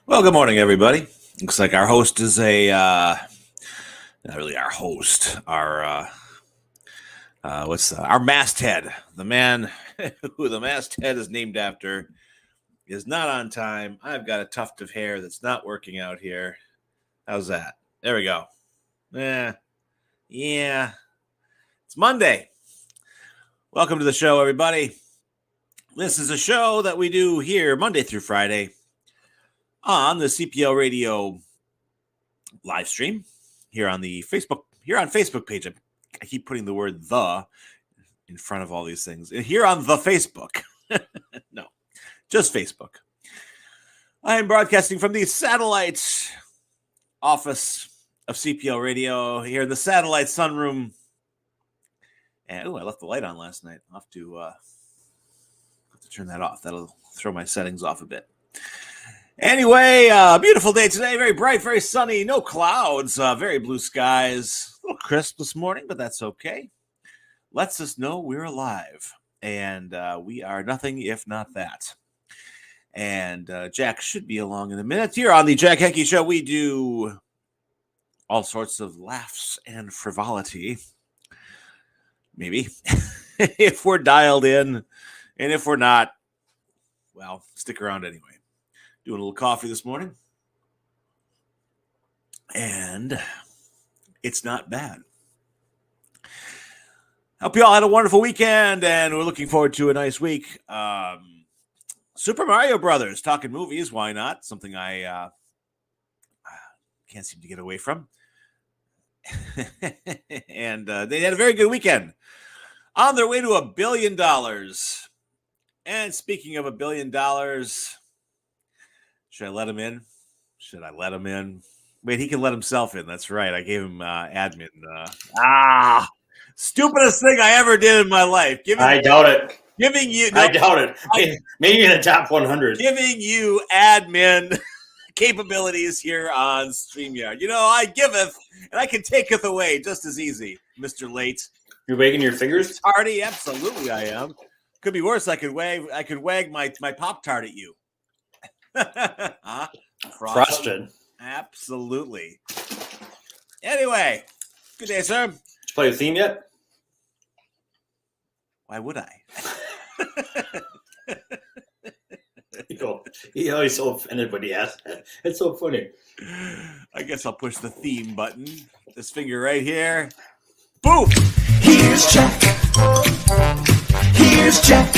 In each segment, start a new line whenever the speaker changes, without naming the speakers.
Well, good morning, everybody. Looks like our host is not really our host, our masthead. The man who the masthead is named after is not on time. I've got a tuft of hair that's not working out here. How's that? There we go. Yeah. It's Monday. Welcome to the show, everybody. This is a show that we do here Monday through Friday on the CPL Radio live stream here on the Facebook page. I keep putting the word "the" in front of all these things. Here on the Facebook. No, just Facebook. I am broadcasting from the satellite office of CPL Radio here in the satellite sunroom. And I left the light on last night. I'll have to turn that off. That'll throw my settings off a bit. Anyway, beautiful day today. Very bright, very sunny, no clouds, very blue skies. A little crisp this morning, but that's okay. Lets us know we're alive, and we are nothing if not that. And Jack should be along in a minute. Here on the Jack Henke Show, we do all sorts of laughs and frivolity. Maybe. If we're dialed in, and if we're not, well, stick around anyway. Doing a little coffee this morning. And it's not bad. Hope you all had a wonderful weekend, and we're looking forward to a nice week. Super Mario Brothers, talking movies, why not? Something I can't seem to get away from. And they had a very good weekend. On their way to $1 billion. And speaking of $1 billion... Should I let him in? Wait, he can let himself in. That's right. I gave him admin. Stupidest thing I ever did in my life.
I doubt it.
I
doubt it. Maybe in the top 100.
Giving you admin capabilities here on StreamYard. You know, I giveth and I can taketh away just as easy, Mr. Late.
You're wagging your fingers?
Tardy, absolutely I am. Could be worse. I could wag my Pop-Tart at you.
Frosted.
Absolutely. Anyway, good day, sir.
Did you play the theme yet?
Why would I?
He's always so offended when he asks that. It's so funny.
I guess I'll push the theme button. This finger right here. Boom!
Here's Jack. Here's Jack.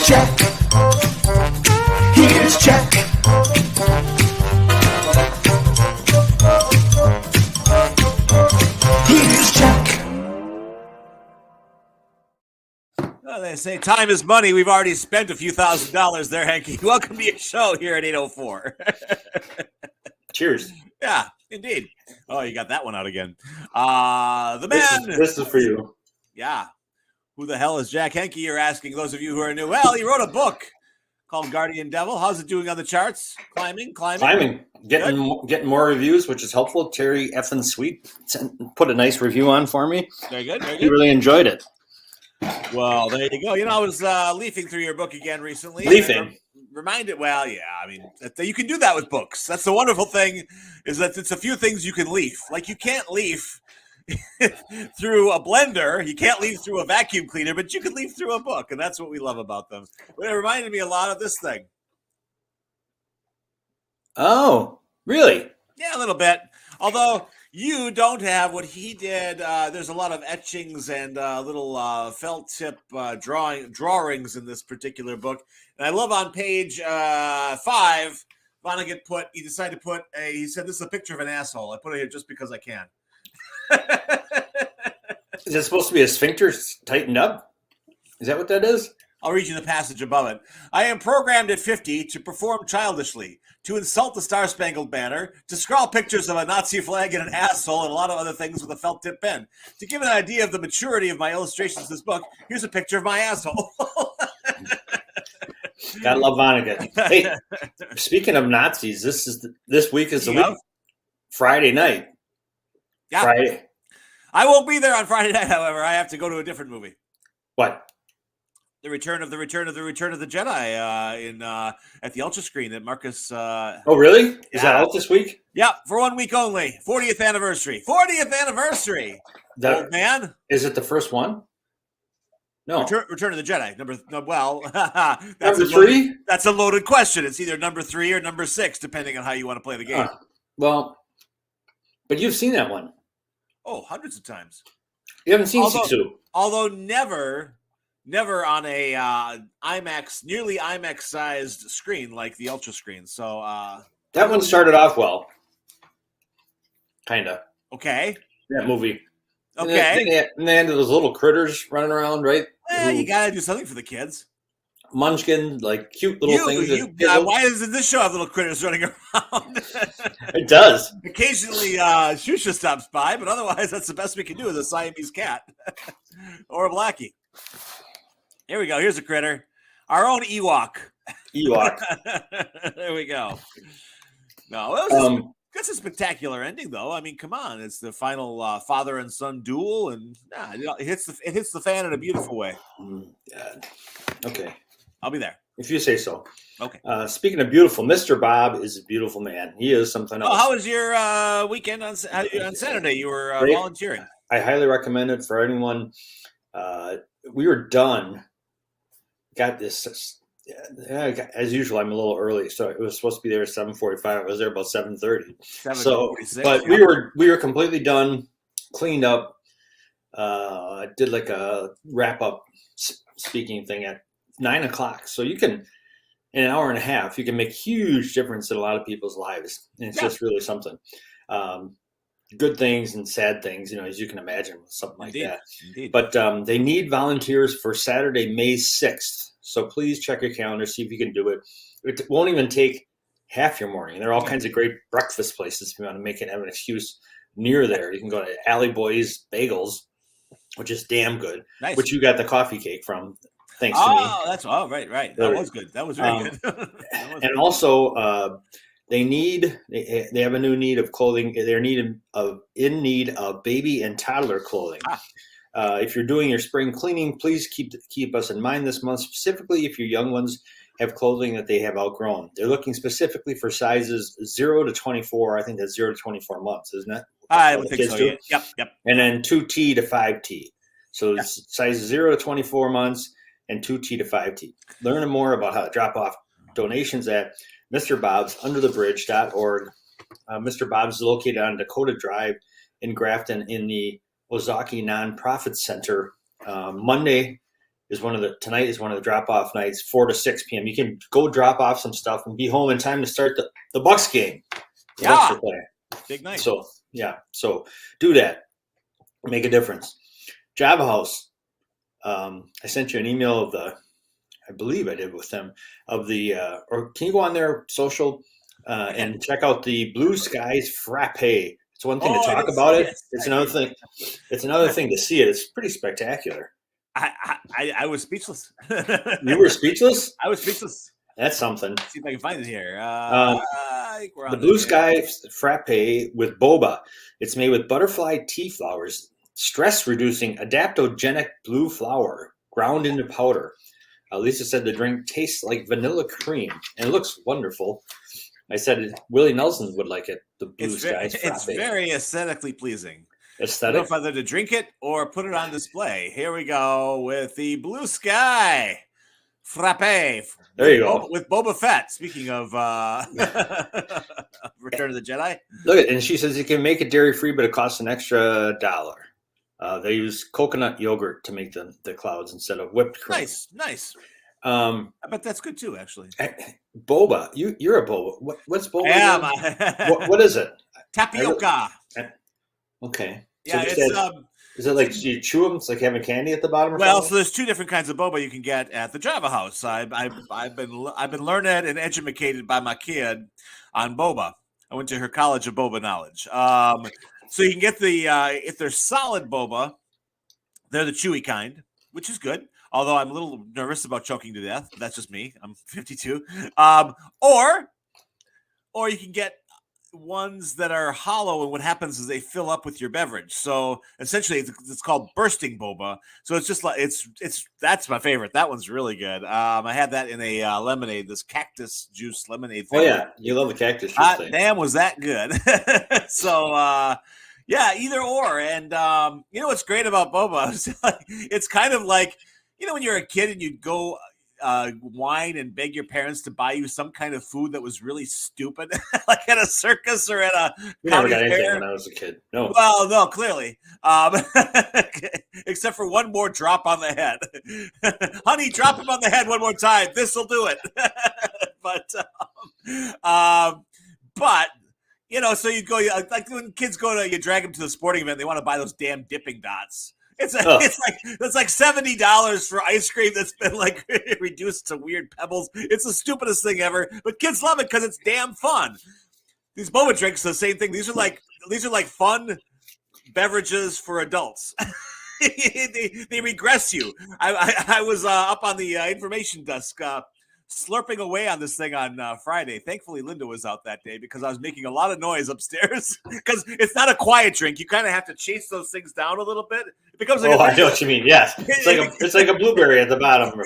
Jack. Here's Jack. Here's Jack.
Well, they say time is money. We've already spent a few $1,000s there, Henke. Welcome to your show here at 8:04.
Cheers.
Yeah, indeed. Oh, you got that one out again. The man.
This is for you.
Yeah. Who the hell is Jack Henke? You're asking those of you who are new. Well, he wrote a book called Guardian Devil. How's it doing on the charts? Climbing.
Getting more reviews, which is helpful. Terry effing Sweet put a nice review on for me.
Very good.
He really enjoyed it.
Well, there you go. You know, I was leafing through your book again recently.
Leafing?
Reminded, well, yeah, I mean, you can do that with books. That's the wonderful thing, is that it's a few things you can leaf. Like, you can't leaf through a blender, you can't leaf through a vacuum cleaner, but you can leaf through a book, and that's what we love about them. But it reminded me a lot of this thing.
Oh, really?
Yeah, a little bit. Although you don't have what he did. There's a lot of etchings and little felt tip drawings in this particular book. And I love on page 5, Vonnegut he said, this is a picture of an asshole. I put it here just because I can.
Is it supposed to be a sphincter tightened up? Is that what that is?
I'll read you the passage above it. I am programmed at 50 to perform childishly, to insult the Star-Spangled Banner, to scrawl pictures of a Nazi flag and an asshole and a lot of other things with a felt tip pen. To give an idea of the maturity of my illustrations in this book, here's a picture of my asshole.
Gotta love Vonnegut. Hey, speaking of Nazis, this week is the week. Friday night.
Yeah.
Friday.
I won't be there on Friday night, however. I have to go to a different movie.
What?
The Return of the Jedi in at the Ultra Screen at Marcus.
Oh, really? Is that out this week?
Yeah, for 1 week only. 40th anniversary. 40th anniversary. Old man.
Is it the first one? No.
Return of the Jedi. That's
number 3?
That's a loaded question. It's either number 3 or number 6, depending on how you want to play the game.
Well, but you've seen that one.
Oh, hundreds of times.
You haven't seen C2.
Although never on a nearly IMAX-sized screen like the Ultra Screen. So
that one started off well. Kind of.
Okay.
That movie.
Okay.
And then those little critters running around, right?
Well, you got to do something for the kids.
Munchkin, like cute little things.
Why doesn't this show have little critters running around?
It does.
Occasionally, Shusha stops by, but otherwise, that's the best we can do is a Siamese cat or a Blackie. Here we go. Here's a critter. Our own Ewok. There we go. No, that's a spectacular ending, though. I mean, come on. It's the final father and son duel, and it hits the fan in a beautiful way.
Okay.
I'll be there.
If you say so.
Okay.
Speaking of beautiful, Mr. Bob is a beautiful man. He is something else.
How was your weekend on Saturday? You were volunteering.
I highly recommend it for anyone. We were done. Got this. As usual, I'm a little early, so it was supposed to be there at 7:45. I was there about 7:30. So, but we were completely done, cleaned up. I did like a wrap up speaking thing at 9 o'clock. So you can, in an hour and a half, you can make huge difference in a lot of people's lives. And it's just really something. Good things and sad things, as you can imagine, something like that. Indeed. But they need volunteers for Saturday, May 6th. So please check your calendar, see if you can do it. It won't even take half your morning. There are all kinds of great breakfast places if you want to make it have an excuse near there. You can go to Alley Boys Bagels, which is damn good, which you got the coffee cake from. Thanks to me.
Right. That was good. That was very good.
And also, they have a new need of clothing. They're in need of baby and toddler clothing. If you're doing your spring cleaning, please keep us in mind this month, specifically if your young ones have clothing that they have outgrown. They're looking specifically for sizes 0 to 24. I think that's 0 to 24 months, isn't it?
I would think so. Yeah. Yep.
And then 2T to 5T. So sizes 0 to 24 months and 2T to 5T. Learn more about how to drop off donations at Mr. Bob's underthebridge.org. Mr. Bob's is located on Dakota Drive in Grafton in the Ozaki Nonprofit Center. Tonight is one of the drop-off nights, 4 to 6 p.m. You can go drop off some stuff and be home in time to start the Bucks game.
Bucks big night.
So do that. Make a difference. Java House. I sent you an email I believe I did with them, or can you go on their social and check out the Blue Skies Frappe? It's one thing to talk about it. It's another thing. It's another thing to see it. It's pretty spectacular.
I was speechless.
You were speechless?
I was speechless.
That's something.
Let's see if I can find it here.
The Blue Sky Frappe with boba. It's made with butterfly tea flowers, stress-reducing adaptogenic blue flower, ground into powder. Lisa said the drink tastes like vanilla cream, and it looks wonderful. I said Willie Nelson would like it. The Blue Sky Frappe.
It's very aesthetically pleasing.
Aesthetic.
I don't know if either to drink it or put it on display. Here we go with the Blue Sky Frappe.
There you go.
With Boba Fett. Speaking of Return of the Jedi.
Look at, and she says you can make it dairy-free, but it costs an extra $1. They use coconut yogurt to make the clouds instead of whipped cream.
Nice. I bet that's good too, actually.
Boba. You're a boba. What's boba? Yeah. What is it?
Tapioca.
Okay.
Yeah,
so is it like you chew them? It's like having candy at the bottom.
So there's 2 different kinds of boba you can get at the Java House. I've been learned and educated by my kid on boba. I went to her college of boba knowledge. So you can get if they're solid boba, they're the chewy kind, which is good. although I'm a little nervous about choking to death. But that's just me. I'm 52. Or you can get ones that are hollow, and what happens is they fill up with your beverage. So essentially, it's called bursting boba. So it's just like it's that's my favorite. That one's really good. I had that in a lemonade, this cactus juice lemonade thing.
Oh yeah, you love the cactus juice thing.
Damn, was that good? So yeah, either or. And you know what's great about boba? It's kind of like, you know, when you're a kid and you'd go whine and beg your parents to buy you some kind of food that was really stupid, like at a circus or at a
We never got
county
anything
fair.
when I was a kid. No.
Well, no, clearly, except for one more drop on the head. Honey, drop him on the head one more time. This will do it. But you know, so you go, like when kids go to, you drag them to the sporting event, they want to buy those damn dipping dots. It's like $70 for ice cream that's been like reduced to weird pebbles. It's the stupidest thing ever, but kids love it because it's damn fun. These boba drinks are the same thing. These are like fun beverages for adults. they regress you. I was up on the information desk slurping away on this thing on Friday. Thankfully, Linda was out that day because I was making a lot of noise upstairs because it's not a quiet drink. You kind of have to chase those things down a little bit. It becomes like
I know what you mean. Yes, it's like a blueberry at the bottom or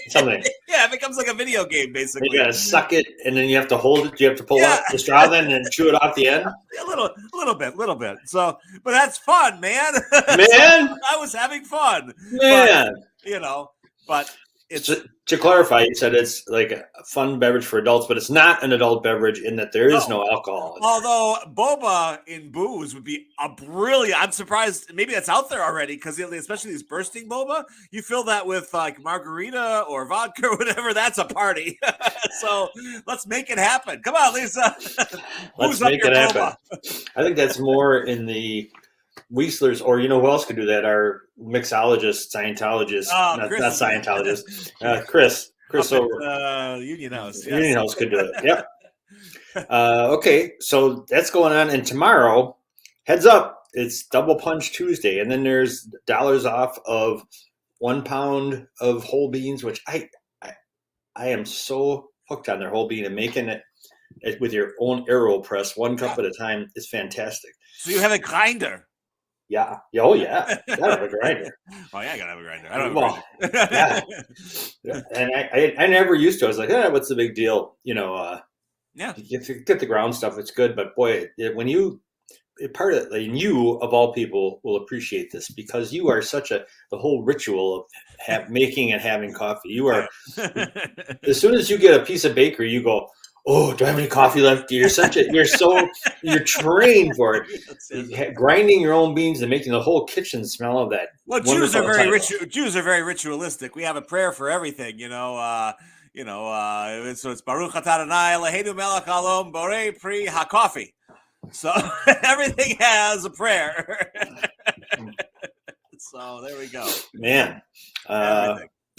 something.
Yeah, it becomes like a video game basically.
You gotta suck it, and then you have to hold it. You have to pull out the straw, then and chew it off the end.
A little bit. So, but that's fun, man.
Man,
So I was having fun,
man.
But, you know, but it's.
To clarify, you said it's like a fun beverage for adults, but it's not an adult beverage in that there is no alcohol.
Although boba in booze would be a brilliant. I'm surprised. Maybe that's out there already because especially these bursting boba, you fill that with like margarita or vodka or whatever. That's a party. So let's make it happen. Come on, Lisa.
Let's make it happen. I think that's more in the Wheatlers, or you know who else could do that? Our mixologist, Scientologist, not Scientologist. Chris over
Union House. Yes.
Union House could do it. Yep. Okay, so that's going on, and tomorrow, heads up, it's Double Punch Tuesday, and then there's dollars off of 1 pound of whole beans, which I am so hooked on their whole bean, and making it with your own AeroPress, 1 cup at a time is fantastic.
So you have a grinder.
Yeah. Oh, yeah. Gotta have a grinder.
Oh, yeah, I gotta have a grinder. I don't have a grinder.
Yeah. And I never used to. I was like, what's the big deal? You know,
yeah.
You get the ground stuff. It's good. But boy, when you, part of it, and you, of all people, will appreciate this because you are the whole ritual of making and having coffee. You are, as soon as you get a piece of bakery, you go, oh, do I have any coffee left? You're trained for it. Grinding your own beans and making the whole kitchen smell of that.
Well, Jews are very ritualistic. We have a prayer for everything, you know. So it's Baruch Atah Adonai Eloheinu melech haolam borei pri haKofi. So everything has a prayer. So there we go.
Man.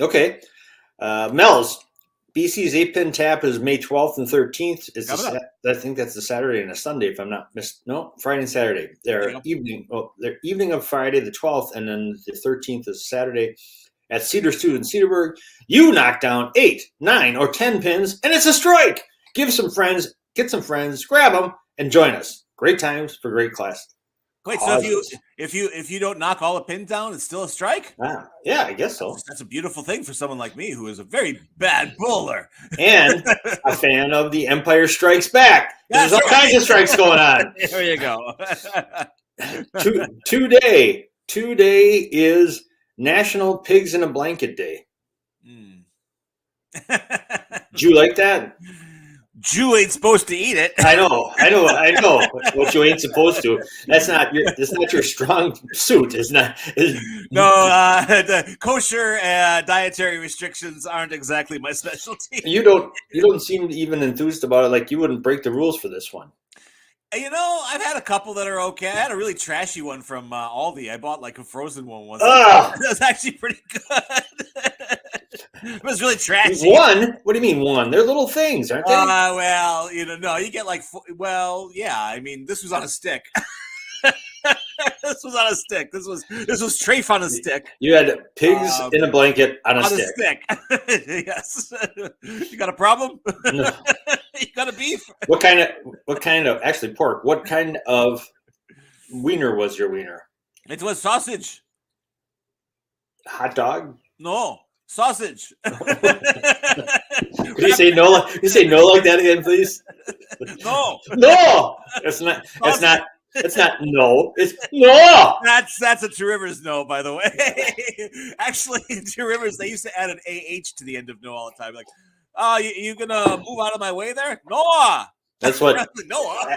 Okay. Mel's. BC's 8-pin tap is May 12th and 13th. I think that's a Saturday and a Sunday, if I'm not No, Friday and Saturday. They're evening of Friday the 12th, and then the 13th is Saturday at Cedar Stew in Cedarburg. You knock down 8, 9, or 10 pins, and it's a strike. Get some friends, grab them, and join us. Great times for great class.
Wait, so if you don't knock all the pins down, it's still a strike?
Yeah, I guess so.
That's a beautiful thing for someone like me who is a very bad bowler
and a fan of The Empire Strikes Back. There's all kinds of strikes going on.
There you go.
Today is National Pigs in a Blanket Day. Do you like that?
Jew ain't supposed to eat it.
I know. What you ain't supposed to. That's not your strong suit.
The kosher dietary restrictions aren't exactly my specialty.
You don't seem even enthused about it. Like you wouldn't break the rules for this one.
You know, I've had a couple that are okay. I had a really trashy one from Aldi. I bought like a frozen one once. It was actually pretty good. It was really trashy.
One? What do you mean one? They're little things, aren't they?
Well, no, you get like, yeah. I mean, this was on a stick. This was on a stick. This was Trafe on a stick.
You had pigs in a blanket on a
On
stick.
Yes. You got a problem?
No.
You got a beef?
What kind of actually pork? What kind of wiener was your wiener?
It was sausage.
Hot dog?
No, sausage.
Could you say no? Could you say no like that again, please?
No.
No. It's not. It's not. It's not no. It's no.
That's a Two Rivers no, by the way. Actually, in Two Rivers, they used to add an AH to the end of no all the time. Like, oh, you gonna move out of my way there? Noah.
That's what.
Noah.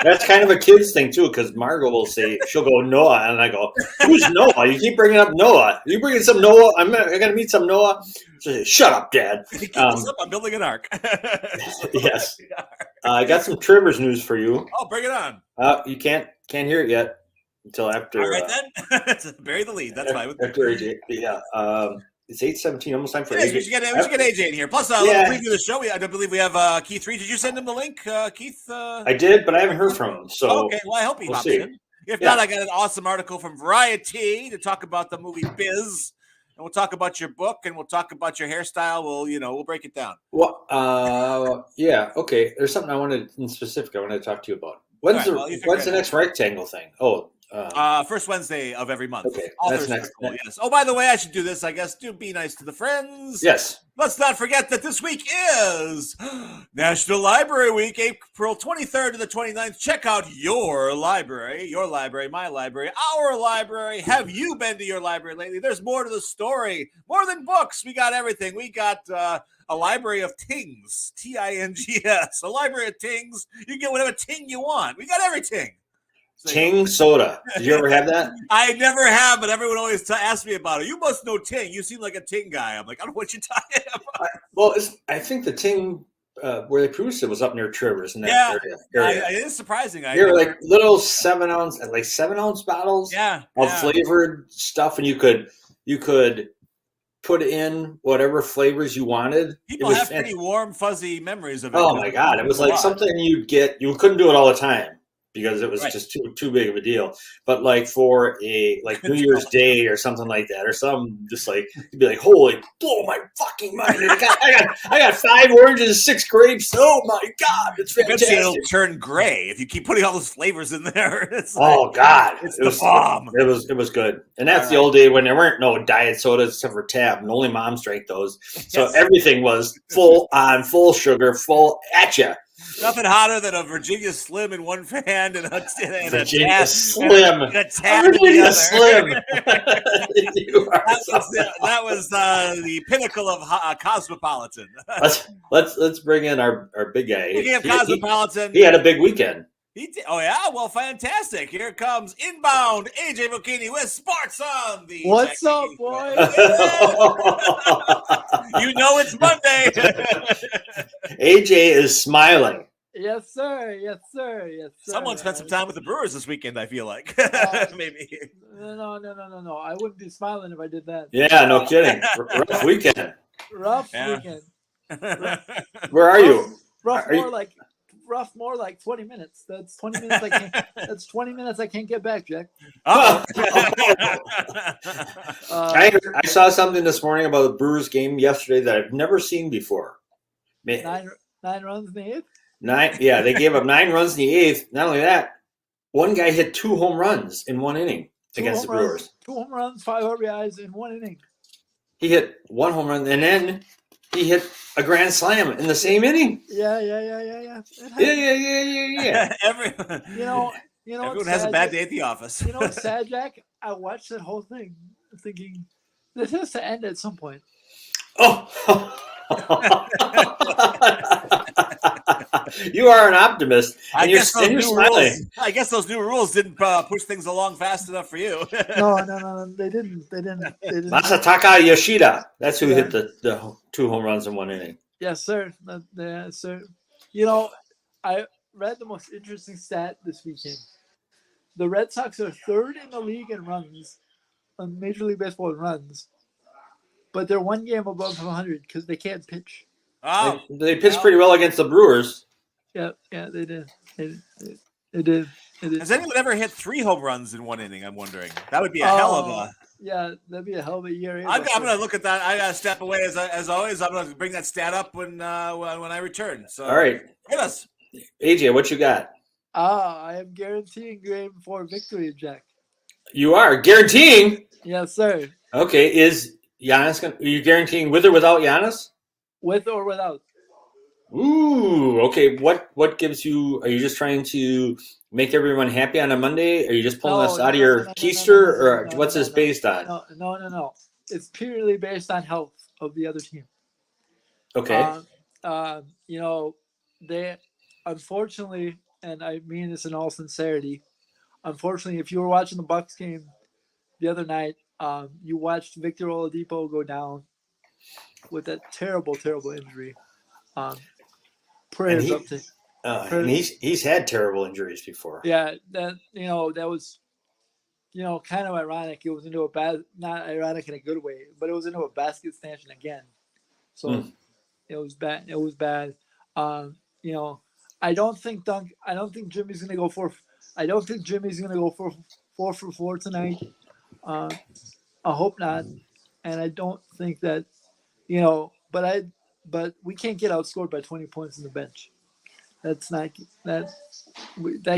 That's kind of a kid's thing too, because Margot will say she'll go Noah, and I go, "Who's Noah? You keep bringing up Noah. You bringing some Noah? I gotta meet some Noah." She'll say, "Shut up, Dad."
Keep this up. I'm building an ark.
Yes. I got some Trivers news for you.
Oh, bring it on.
You can't hear it yet until after.
All right then. Bury the lead. That's fine.
After AJ, yeah. It's 8:17, almost time for
Yes,
AJ.
we should get AJ in here. Plus, let's preview the show. I don't believe we have Keith Reed. Did you send him the link, Keith?
I did, but I haven't heard from him. So
okay, well, I hope he
we'll
hops
see.
in. If not, I got an awesome article from Variety to talk about the movie Biz, and we'll talk about your book, and we'll talk about your hairstyle. We'll break it down.
Well, yeah, okay. There's something I wanted to talk to you about. When's the next rectangle thing? Oh.
First Wednesday of every month.
Okay,
that's next. Cool, yes. Oh, by the way, I should do this. I guess do be nice to the friends.
Yes.
Let's not forget that this week is National Library Week, April 23rd to the 29th. Check out your library, my library, our library. Have you been to your library lately? There's more to the story, more than books. We got everything. We got a library of tings, Tings. A library of tings. You can get whatever ting you want. We got everything.
Ting soda. Did you ever have that?
I never have, but everyone always asks me about it. You must know Ting. You seem like a Ting guy. I'm like, I don't know what you're talking about.
Well, I think the Ting where they produced it was up near Trivers in that area.
It is surprising.
They were like little 7 ounce bottles of flavored stuff, and you could put in whatever flavors you wanted.
People have pretty warm, fuzzy memories of it.
Oh my God. It was like something you couldn't do it all the time, because it was just too big of a deal. But like for a New Year's Day or something like that, or some just like you'd be like, holy, blow my fucking mind! I got 5 oranges, 6 grapes. Oh my God, it's fantastic.
It'll turn gray if you keep putting all those flavors in there.
Oh God,
it's the bomb.
It was good, and that's the old day when there weren't no diet sodas except for Tab, and only moms drank those. So everything was full sugar, full at you.
Nothing hotter than a Virginia Slim in one hand and a
Virginia Slim.
And a tab
Virginia Slim.
That was the pinnacle of Cosmopolitan.
Let's bring in our big guy.
Speaking of Cosmopolitan,
he had a big weekend.
Oh yeah, well, fantastic! Here comes inbound AJ Bocchini with Sports on the.
What's up, boy?
You know it's Monday.
AJ is smiling.
Yes, sir. Yes, sir. Yes, sir.
Someone spent some time with the Brewers this weekend. I feel like maybe.
No. I wouldn't be smiling if I did that.
Yeah, no kidding. Rough weekend.
Rough weekend.
Where are you?
Rough more like 20 minutes. That's 20 minutes I can't that's 20 minutes I can't get back, Jack.
I saw something this morning about the Brewers game yesterday that I've never seen before.
9 runs in the 8th?
9, yeah, they gave up 9 runs in the 8th. Not only that, one guy hit 2 home runs in 1 inning against the Brewers.
2 home runs, 5 RBIs in 1 inning. He
hit 1 home run, and then he hit a grand slam in the same inning.
Yeah.
Yeah.
Everyone has a bad day at the office.
You know what's sad, Jack? I watched that whole thing thinking this has to end at some point.
Oh. You are an optimist, and you're smiling.
I guess those new rules didn't push things along fast enough for you.
No, they didn't.
Masataka Yoshida. That's who hit the 2 home runs in 1 inning.
Yes, sir. Yes, sir. You know, I read the most interesting stat this weekend. The Red Sox are 3rd in the league in runs, on Major League Baseball in runs, but they're 1 game above 100 because they can't pitch.
Oh, they pitched pretty well against the Brewers.
Yeah, they did. It did. It did.
Has anyone ever hit 3 home runs in one inning? I'm wondering. That would be a hell of a.
Yeah, that'd be a hell of a ERA.
I'm going to look at that. I got to step away as always. I'm going to bring that stat up when I return. So,
All right,
hit us.
AJ, what you got?
I am guaranteeing Game 4 victory, Jack.
You are guaranteeing.
Yes, sir.
Okay, is Giannis are you guaranteeing with or without Giannis?
With or without.
Ooh, okay. What gives you? Are you just trying to make everyone happy on a Monday? Are you just pulling us out of your keister, or what's this based on?
No. It's purely based on health of the other team.
Okay.
They unfortunately, and I mean this in all sincerity, unfortunately, if you were watching the Bucks game the other night, you watched Victor Oladipo go down with that terrible injury. Prayers up to.
And he's had terrible injuries before.
Yeah, that was, kind of ironic. It was into not ironic in a good way, but it was into a basket stanchion again. So it was bad. It was bad. I don't think Jimmy's gonna go for. I don't think Jimmy's gonna go for 4 for 4 tonight. I hope not, and I don't think that, but we can't get outscored by 20 points in the bench. That's not that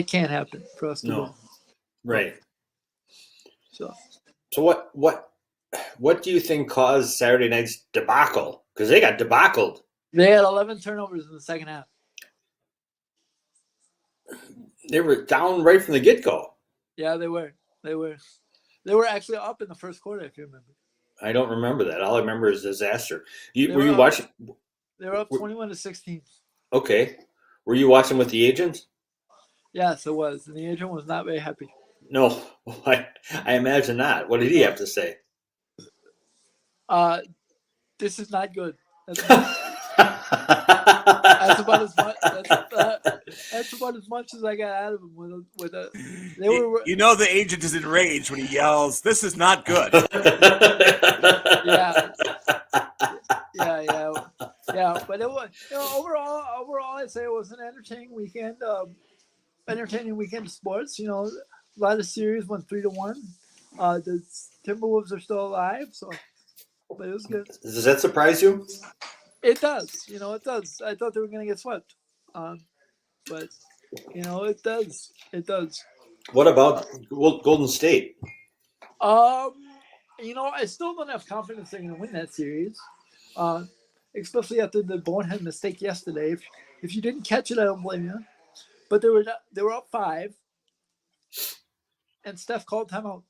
can't happen for us to win.
Right.
So
what do you think caused Saturday night's debacle? Because they got debacled.
They had 11 turnovers in the second half.
They were down right from the get-go.
Yeah, they were. They were actually up in the first quarter, if you remember.
I don't remember that. All I remember is disaster. Were you
up,
watching?
They were up 21-16.
Okay. Were you watching with the agent?
Yes, it was. And the agent was not very happy.
No, I imagine not. What did he have to say?
This is not good. That's about as much. That's about as much as I got out of him with a. They were.
The agent is enraged when he yells, "This is not good."
Yeah. But it was overall, I'd say it was an entertaining weekend. Of sports. A lot of series went 3-1. The Timberwolves are still alive, but it was good.
Does that surprise you?
It does. It does. I thought they were going to get swept. But it does. It does.
What about Golden State?
I still don't have confidence they're going to win that series. Especially after the bonehead mistake yesterday. If you didn't catch it, I don't blame you. But they were up 5, and Steph called timeout.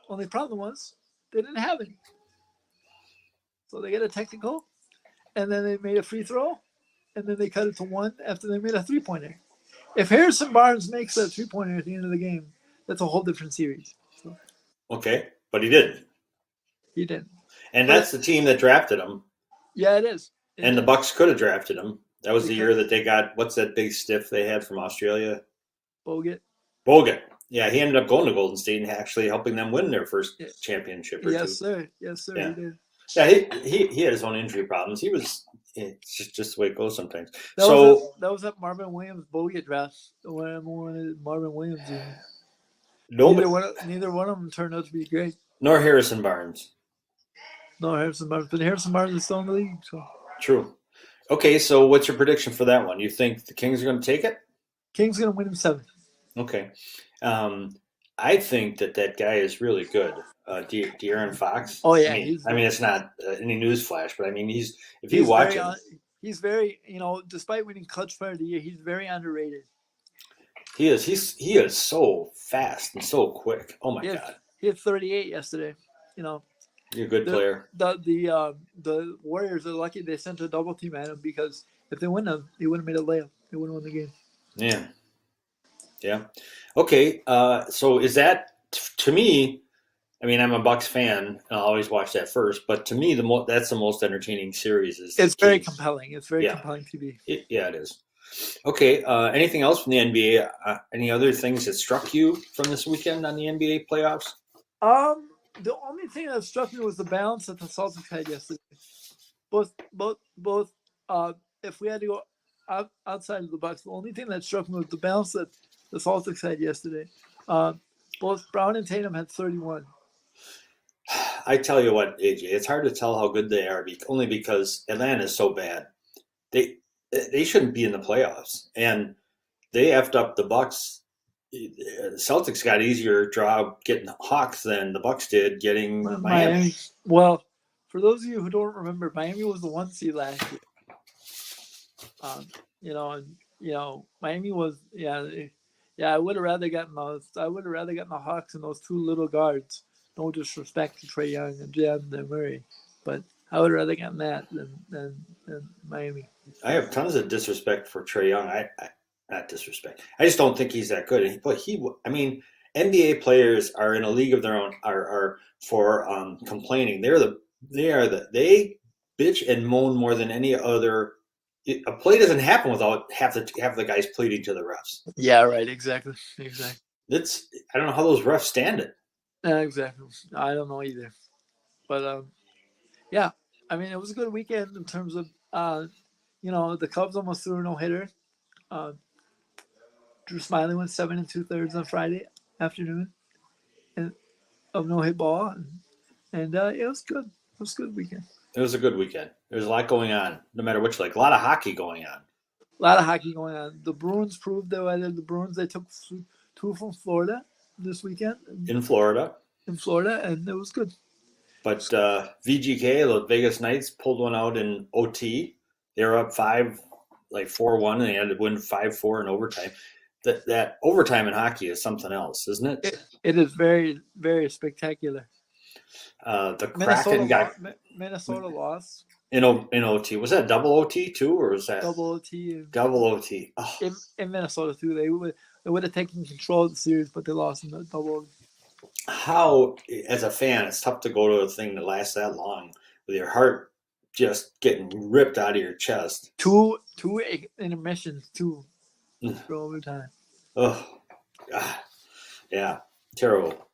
Only problem was they didn't have any. So they get a technical, and then they made a free throw, and then they cut it to 1 after they made a 3-pointer. If Harrison Barnes makes that 3-pointer at the end of the game, that's a whole different series. So,
okay, but he didn't.
He didn't.
And that's the team that drafted him.
Yeah, it is.
And the Bucks could have drafted him. That was the year that they got, what's that big stiff they had from Australia?
Bogut.
Yeah, he ended up going to Golden State and actually helping them win their first championship or two.
Yes, sir. Yeah.
He
did.
Yeah, he had his own injury problems. It's just the way it goes sometimes.
That was that Marvin Williams Bogut draft. When I wanted Marvin Williams. Neither one of them turned out to be great.
Nor Harrison Barnes.
No, Harrison Barnes. But Harrison Barnes is still in the league. So.
True. Okay, so what's your prediction for that one? You think the Kings are going to take it?
Kings going to win in 7.
Okay. I think that guy is really good. De'Aaron Fox.
Oh yeah.
I mean, it's not any newsflash, but I mean, he's
very, despite winning Clutch Player of the Year, he's very underrated.
He is. He is so fast and so quick. Oh my God.
He had 38 yesterday.
You're a good player.
The Warriors are lucky they sent a double team at him, because if they win them, he would have made a layup. They would have won the game.
Yeah. Okay. So is that, to me, I mean, I'm a Bucks fan, and I'll always watch that first. But to me, that's the most entertaining series.
It's very compelling. It's very compelling TV.
It is. Okay. Anything else from the NBA? Any other things that struck you from this weekend on the NBA playoffs?
The only thing that struck me was the balance that the Celtics had yesterday. Both. If we had to go outside of the Bucks, the only thing that struck me was the balance that the Celtics had yesterday. Both Brown and Tatum had 31.
I tell you what, AJ, it's hard to tell how good they are only because Atlanta is so bad. They shouldn't be in the playoffs, and they effed up the Bucks. The Celtics got easier draw getting Hawks than the Bucks did getting Miami.
Well, for those of you who don't remember, Miami was the 1 seed last year. Miami was I would have rather gotten those. I would have rather gotten the Hawks and those two little guards. No disrespect to Trae Young and Jalen Murray, but I would have rather gotten that than Miami.
I have tons of disrespect for Trae Young. I not disrespect. I just don't think he's that good. But NBA players are in a league of their own. Are for complaining. They bitch and moan more than any other. A play doesn't happen without half the guys pleading to the refs.
Yeah, right. Exactly.
I don't know how those refs stand it.
Exactly. I don't know either. But it was a good weekend in terms of the Cubs almost threw a no-hitter. Drew Smiley went 7 2/3 on Friday afternoon, and of no-hit ball, and it was good. It was a good weekend.
It was a good weekend. There's a lot going on, no matter which league. A lot of hockey going on.
A lot of hockey going on. The Bruins proved that the Bruins, they took 2 from Florida this weekend.
In Florida,
and it was good.
But VGK, the Vegas Knights, pulled one out in OT. They were up 4-1, and they had to win 5-4 in overtime. That overtime in hockey is something else, isn't it?
It is very, very spectacular.
The Kraken
Minnesota lost
in OT. Was that double OT too, or was that
double OT?
Double OT. Oh.
In Minnesota too, they would have taken control of the series, but they lost in the double OT.
How, as a fan, it's tough to go to a thing that lasts that long with your heart just getting ripped out of your chest.
Two intermissions too for overtime.
Oh, God. Yeah, terrible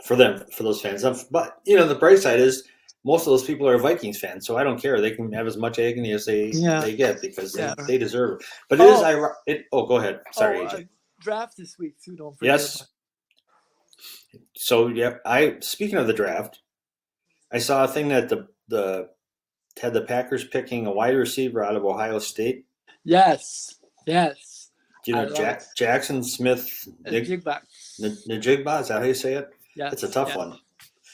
for them, for those fans. But the bright side is most of those people are Vikings fans, so I don't care. They can have as much agony as they get because they deserve it. But go ahead. Sorry, AJ.
Draft this week too. Don't forget.
Yes. So speaking of the draft, I saw a thing that had the Packers picking a wide receiver out of Ohio State.
Yes.
Jackson Smith
Njigba.
Njigba, is that how you say it?
Yeah,
it's a tough one.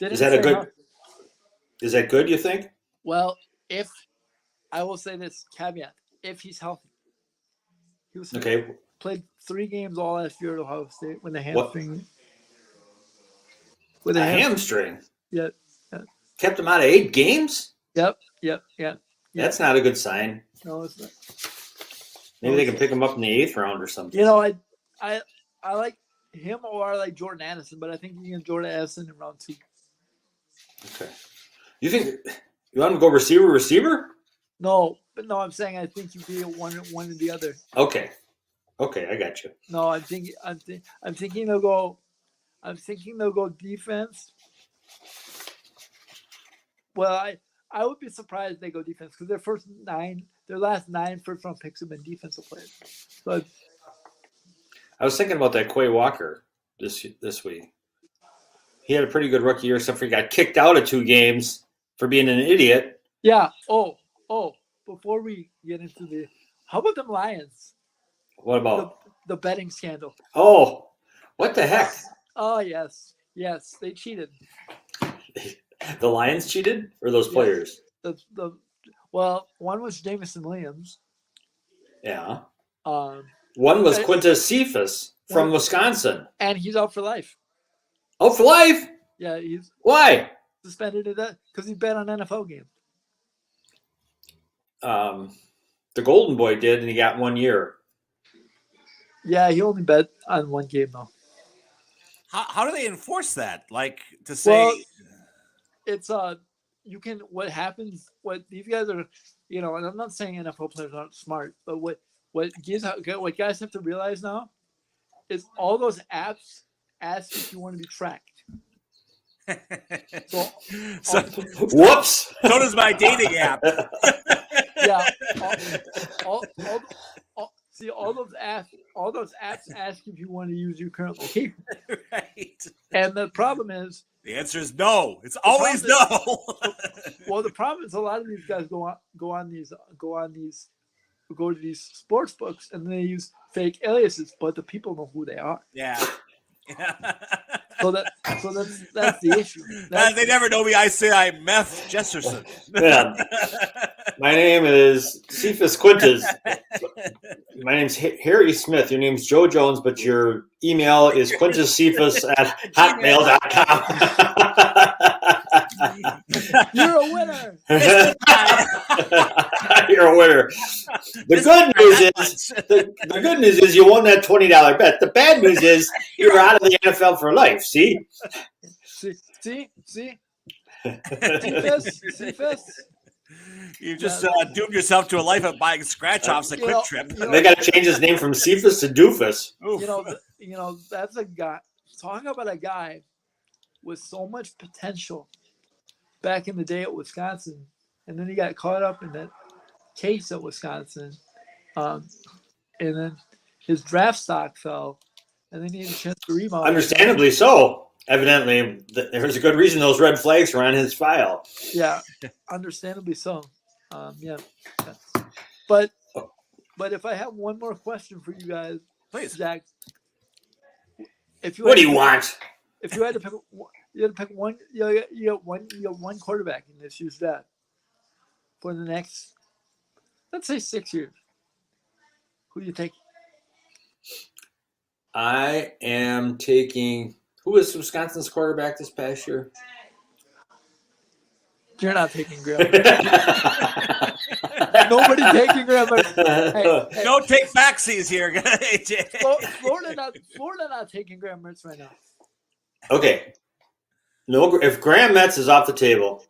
Is
that good? You think?
Well, if I will say this caveat, if he's healthy, he was
okay.
Played 3 games all last year at Ohio State with a hamstring. With a
hamstring.
Yeah.
Kept him out of 8 games.
Yep.
That's not a good sign.
No, it's not.
Maybe they can pick him up in the 8th round or something.
I like him, or I like Jordan Addison, but I think you can Jordan Addison in round 2.
Okay. You think you want him to go receiver?
No, I'm saying I think you can get one or the other.
Okay, I got you.
No, I'm thinking they'll go. I'm thinking they'll go defense. Well, I would be surprised if they go defense because their last 9 first-round picks have been defensive players. But
I was thinking about that Quay Walker this week. He had a pretty good rookie year, except for he got kicked out of 2 games for being an idiot.
Yeah. Oh. Before we get into how about them Lions?
What about
the betting scandal?
Oh, what the heck?
Oh yes, they cheated.
The Lions cheated, or those players?
Well, one was Jameson Williams.
Yeah.
One
was Quintus Cephas from Wisconsin,
and he's out for life.
Out for life?
Yeah, he's
why
suspended at that because he bet on NFL games.
The Golden Boy did, and he got 1 year. Yeah,
he only bet on 1 game though.
How do they enforce that? Like to say,
well, it's you can. What happens? What these guys are, and I'm not saying NFL players aren't smart, but what guys have to realize now is all those apps ask if you want to be tracked.
Whoops!
So does my dating app.
Yeah. See, all those all those apps ask if you want to use your current location.
Right.
And the problem is,
The answer is no. It's always no.
well, the problem is a lot of these guys go to these sports books and they use fake aliases, but the people know who they are.
Yeah.
So that's the issue.
They never know me. I say I'm Meth Jesserson.
Yeah. My name is Cephas Quintus. My name's Harry Smith. Your name's Joe Jones, but your email is quintuscephas@hotmail.com.
You're a winner.
You're a winner. The good news is you won that $20 bet. The bad news is you're out of the NFL for life. See?
See?
You just doomed yourself to a life of buying scratch-offs at Quick Trip.
They got to change his name from Cephas to Doofus.
You know, that's a guy. Talk about a guy with so much potential back in the day at Wisconsin, and then he got caught up in that case at Wisconsin, and then his draft stock fell, and then he had a chance to rebound.
Understandably so. Evidently, there's a good reason those red flags were on his file.
Yeah, understandably so. Yeah. But if I have one more question for you guys,
Please,
Jack.
What do you want?
If you had to pick, one. You got one quarterback in this year's draft for the next, let's say, 6 years. Who do you take?
I am taking. Who was Wisconsin's quarterback this past year?
You're not taking Graham. Nobody taking Graham. Hey,
don't take backsies here,
Florida not taking Graham Mertz right now.
Okay. No, if Graham Metz is off the table,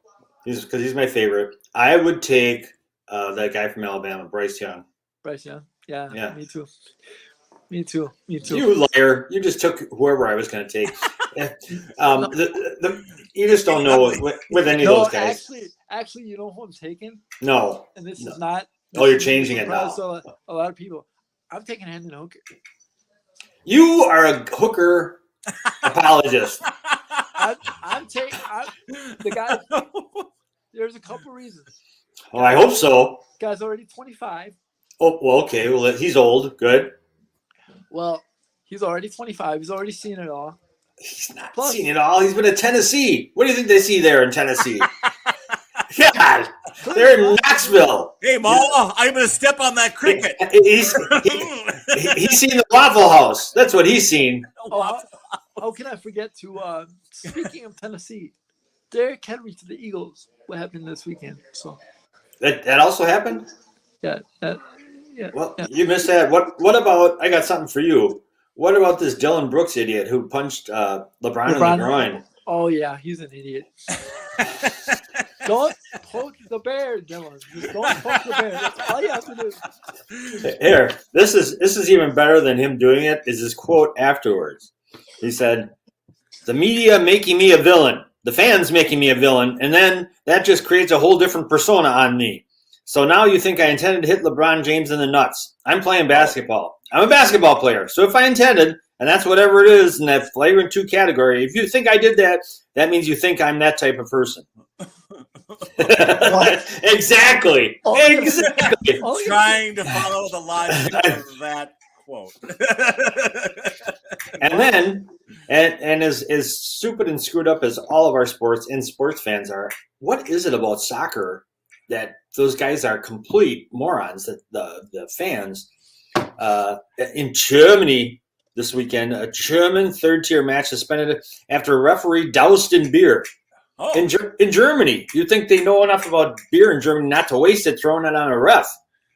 because he's my favorite, I would take that guy from Alabama, Bryce Young.
Bryce Young. Yeah. Me too.
You liar. You just took whoever I was going to take. You just don't know with any of those guys.
Actually, you know who I'm taking?
No.
And this is not.
Oh, you're changing it now.
So a lot of people. I'm taking Hendon Hooker.
You are a hooker apologist.
I'm taking the guy. There's a couple reasons.
Well, I hope so.
Guy's already 25.
Oh, well, okay. Well, he's old. Good.
Well, he's already 25. He's already seen it all.
He's not seen it all. He's been at Tennessee. What do you think they see there in Tennessee? God, they're in Knoxville.
Hey, Ma, I'm going to step on that cricket.
He's seen the Waffle House. That's what he's seen.
How can I forget to, speaking of Tennessee, Derrick Henry to the Eagles. What happened this weekend? So
That also happened?
Yeah.
Well, you missed that. What about, I got something for you. What about this Dylan Brooks idiot who punched LeBron in the groin?
Oh, yeah, he's an idiot. Don't poke the bear, Dylan. Just don't poke the bear. That's all you have to do.
Here, this is even better than him doing it, is his quote afterwards. He said, "The media making me a villain, the fans making me a villain, and then that just creates a whole different persona on me. So now you think I intended to hit LeBron James in the nuts. I'm playing basketball. I'm a basketball player. So if I intended, and that's whatever it is in that flagrant 2 category, if you think I did that, that means you think I'm that type of person." Exactly. Exactly.
Trying to follow the logic of that quote.
And then, and as stupid and screwed up as all of our sports and sports fans are, what is it about soccer that those guys are complete morons, that the fans in Germany this weekend, a German third-tier match suspended after a referee doused in beer. Oh. In Germany. You think they know enough about beer in Germany not to waste it throwing it on a ref?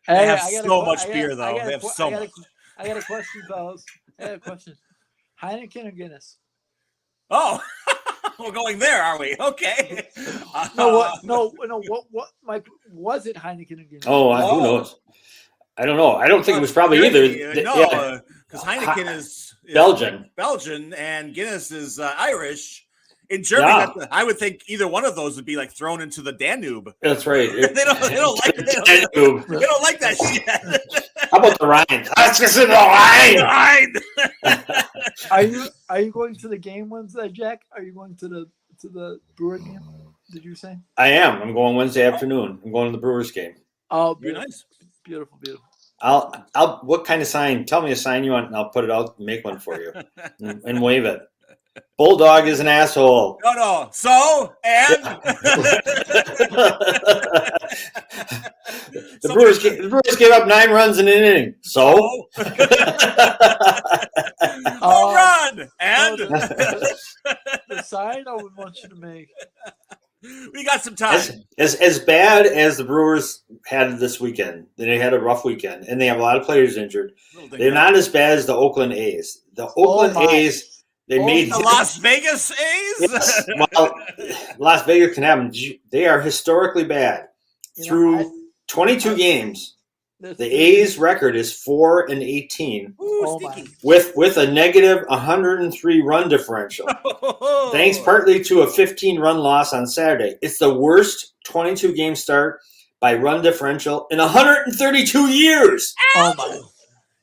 They have so much beer, though. They have so much.
I got a question, fellas. I got a question. Heineken or Guinness?
Oh, we're going there, are we? Okay.
No. What, Mike, was it Heineken or Guinness?
Oh, who knows? I don't know. I don't think it was probably either.
No, because Heineken is
Belgian,
and Guinness is Irish, In Germany,
Yeah.
I would think either one of those would be like thrown into the Danube.
That's right.
They don't like
Danube.
they don't like that shit.
How about the Rhine? Let's get in the Rhine.
Fine.
Are you going to the game Wednesday, Jack? Are you going to the Brewer game? Did you say?
I am. I'm going Wednesday afternoon. I'm going to the Brewers game.
Oh,
Very
beautiful,
nice.
beautiful, beautiful.
I'll. What kind of sign? Tell me a sign you want, and I'll put it out and make one for you and wave it. Bulldog is an asshole.
No. So and
The Brewers gave up 9 runs in an inning. So
home run and
The sign I would want you to make.
we got some time.
as bad as the Brewers had this weekend, they had a rough weekend, and they have a lot of players injured. They're not as bad as the Oakland A's. The Oakland A's. They made
the Las Vegas A's.
Yes, well, Las Vegas can happen. They are historically bad. Through 22 games, the A's record is 4-18
Ooh, stinky.
with a negative 103 run differential. Thanks partly to a 15-run loss on Saturday. It's the worst 22 game start by run differential in 132 years.
Oh my!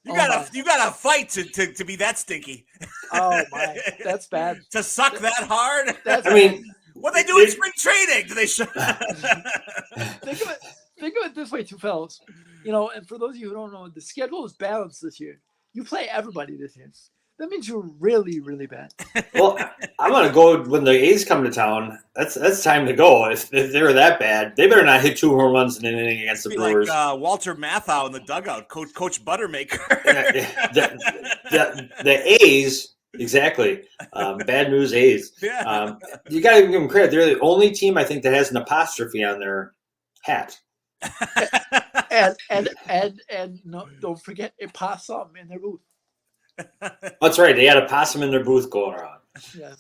You gotta fight to be that stinky.
Oh my! That's bad.
To suck that hard.
That's
I mean,
what they do in spring training? Do they show?
Think of it this way, two fellows. And for those of you who don't know, the schedule is balanced this year. You play everybody this year. That means you're really, really bad.
Well, I'm gonna go when the A's come to town. That's time to go. If they're that bad, they better not hit 2 home runs in an inning against the
Be
Brewers.
like Walter Matthau in the dugout, Coach Buttermaker.
the A's, exactly. Bad news A's.
Yeah.
You got to give them credit. They're the only team I think that has an apostrophe on their hat.
And no, don't forget a possum in their booth.
That's right. They had a possum in their booth going around.
Yeah.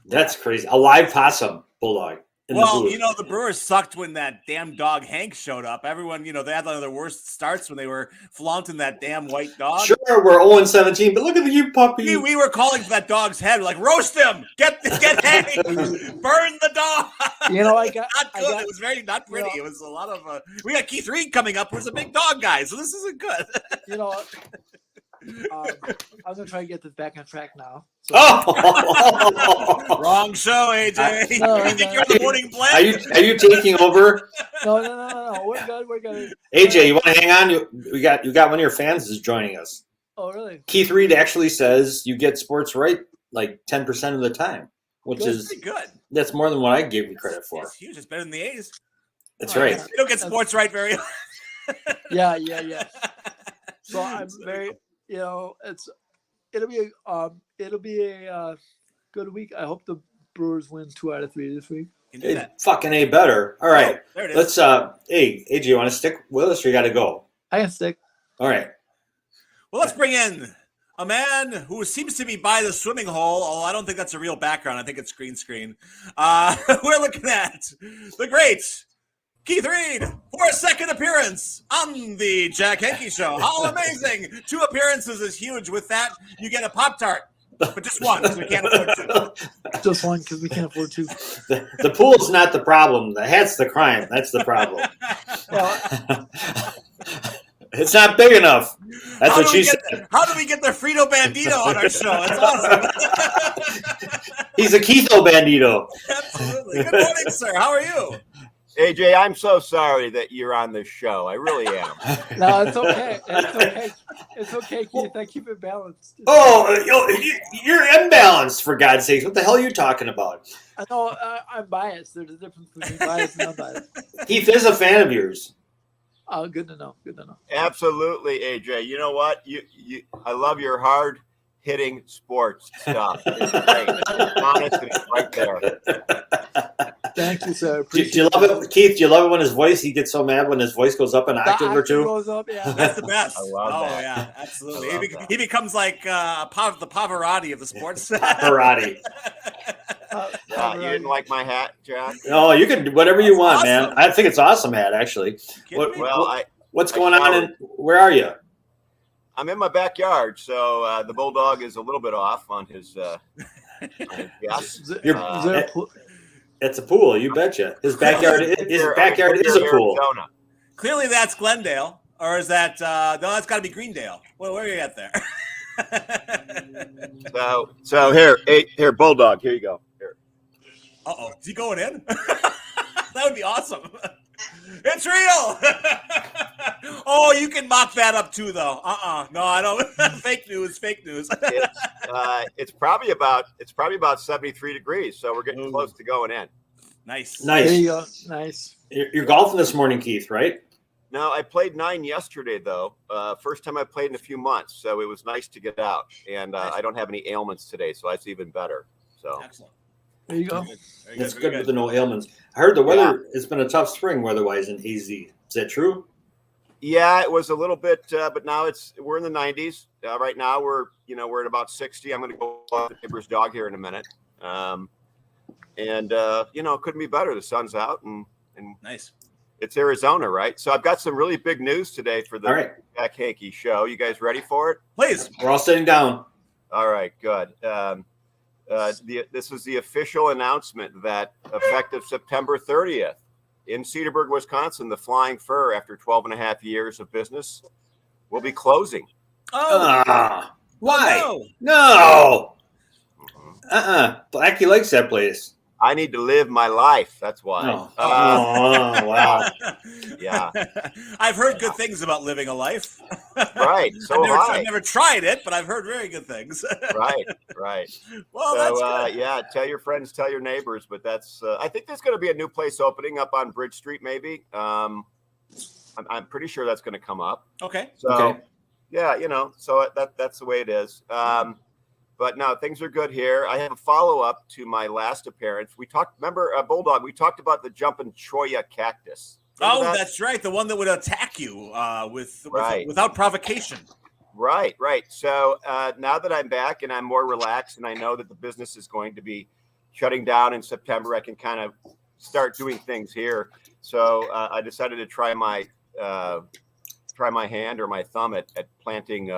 That's crazy. A live possum, Bulldog.
Well, the Brewers sucked when that damn dog Henke showed up. Everyone, they had one of their worst starts when they were flaunting that damn white dog.
Sure, we're 0-17, but look at the cute puppy.
We were calling for that dog's head. We're like, roast him, get Henke, burn the dog.
I got
not good. It was very not pretty. It was a lot of. We got Keith Reed coming up, who's a big dog guy, so this isn't good.
I'm gonna try to get this back on track now. So.
Oh,
wrong show, AJ.
No,
you think you're on the morning blend?
Are you taking over?
No. We're good.
AJ, you want to hang on? You got one of your fans is joining us.
Oh, really?
Keith Reed actually says you get sports right like 10% of the time, which is
pretty good.
That's more than what I gave you credit for.
It's huge. It's better than the A's.
That's right.
They don't get sports right very.
Yeah. So I'm very. It'll be a good week. I hope the Brewers win 2 out of 3 this week.
Fucking A better. All right.
Oh, there it is.
Let's hey, AJ, you want to stick with us or you gotta go?
I can stick.
All right.
Well, let's bring in a man who seems to be by the swimming hole, although I don't think that's a real background. I think it's green screen. We're looking at the great Keith Reed for a second appearance on the Jack Henke Show. How amazing! 2 appearances is huge. With that, you get a Pop-Tart. But just one, because we can't afford 2.
Just one, because we can't afford 2.
The pool's not the problem. The hat's the crime. That's the problem.
Well,
it's not big enough. That's what she said.
How do we get the Frito Bandito on our show? That's awesome.
He's a Keitho Bandito.
Absolutely. Good morning, sir. How are you?
AJ, I'm so sorry that you're on this show. I really am.
No, it's okay. It's okay, Keith. I keep it balanced.
Oh, you're imbalanced, for God's sakes. What the hell are you talking about?
I know I'm biased. There's a difference between biased and unbiased.
Keith is a fan of yours.
Oh, good to know.
Absolutely, AJ. You know what? I love your hard-hitting sports stuff. It's great. Honestly, right there.
Thank you, sir.
Do you love it, Keith? Do you love it when he gets so mad when his voice goes up an octave or 2?
Goes up, yeah.
That's the best.
I love that.
Yeah, absolutely. He becomes like the Pavarotti of the sports.
Pavarotti.
You didn't like my hat, Jack?
No, you can do whatever you want,
awesome.
man. I think it's awesome hat, actually. What's going on? And where are you?
I'm in my backyard, so the Bulldog is a little bit off on his Yes.
Is there-
You're-
is there a pool?
It's a pool, you betcha. His backyard is a pool.
Arizona.
Clearly, that's Glendale, or is that no? That's got to be Greendale. Well, where are you at there?
So here, Bulldog. Here you go. Here.
Uh-oh, is he going in? That would be awesome. It's real. Oh, you can mock that up too, though. No, I don't. Fake news.
It's probably about 73 degrees, so we're getting close to going in.
Nice.
There you go. Nice.
You're golfing this morning, Keith, right?
No, I played 9 yesterday, though. First time I played in a few months, so it was nice to get out. And
Nice.
I don't have any ailments today, so that's even better. So
Excellent.
There you go.
Very
That's
very
good with the no ailments. I heard the weather, it's been a tough spring weather-wise in AZ. Is that true?
yeah, it was a little bit, but now we're in the 90s. Right now we're at about 60. I'm going to go walk the neighbor's dog here in a minute. It couldn't be better. The sun's out and
Nice.
it's Arizona, right? So I've got some really big news today for the
All right.
Jack Henke show. You guys ready for it?
Please.
We're all sitting down.
All right, good. This is the official announcement that effective September 30th in Cedarburg, Wisconsin, the Flying Fur, after 12 and a half years of business, will be closing.
Oh,
Why?
no.
No. Blackie likes that place.
I need to live my life. That's why.
Oh, wow.
Yeah.
I've heard good things about living a life.
Right. So
I've never tried it, but I've heard very good things.
Right.
Well, that's good.
Yeah, tell your friends, tell your neighbors. But that's. I think there's going to be a new place opening up on Bridge Street, maybe. I'm pretty sure that's going to come up.
Okay.
So,
Okay.
yeah, so that's the way it is. But no, things are good here. I have a follow-up to my last appearance. Remember, Bulldog, we talked about the jumping cholla cactus. Remember that?
That's right. The one that would attack you
Right.
without provocation.
Right. So now that I'm back and I'm more relaxed and I know that the business is going to be shutting down in September, I can kind of start doing things here. So I decided to try my hand or my thumb at planting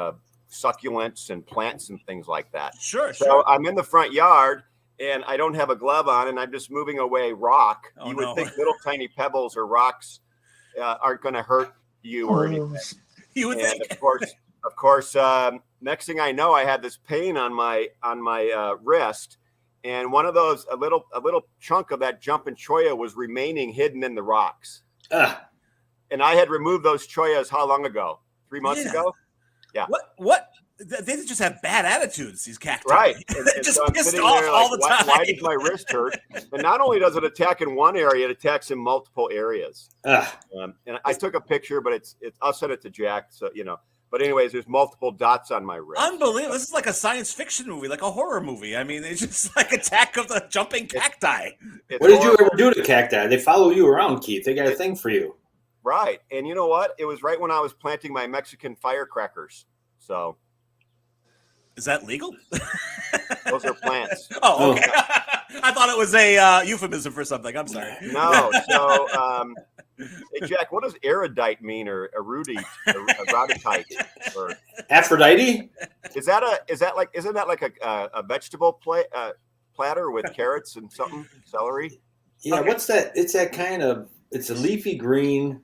succulents and plants and things like that.
Sure.
So I'm in the front yard and I don't have a glove on and I'm just moving away rock.
Oh,
You would
no.
think little tiny pebbles or rocks aren't going to hurt you or anything.
You would
And
think.
of course, next thing I know, I had this pain on my wrist, and one of those a little chunk of that jumping cholla was remaining hidden in the rocks. And I had removed those chollas how long ago? 3 months
Yeah.
ago.
What? They just have bad attitudes. These cacti.
Right.
They're just
so I'm
pissed
sitting
off
there
all
like,
the time.
Why does my wrist hurt? And not only does it attack in one area, it attacks in multiple areas. And I took a picture, but it's I'll send it to Jack. So But anyways, there's multiple dots on my wrist.
Unbelievable. This is like a science fiction movie, like a horror movie. I mean, it's just like Attack of the Jumping Cacti.
It's
What did you
horrible.
ever do to cacti? They follow you around, Keith. They got a thing for you.
Right. And you know what? It was right when I was planting my Mexican firecrackers. So
Is that legal?
those are plants.
Oh, okay. I thought it was a euphemism for something. I'm sorry.
No. So, hey, Jack, what does erudite mean or erudite? Or
Aphrodite?
isn't that like a vegetable platter with carrots and something, celery?
Yeah,
Okay.
what's that? It's that kind of, it's a leafy green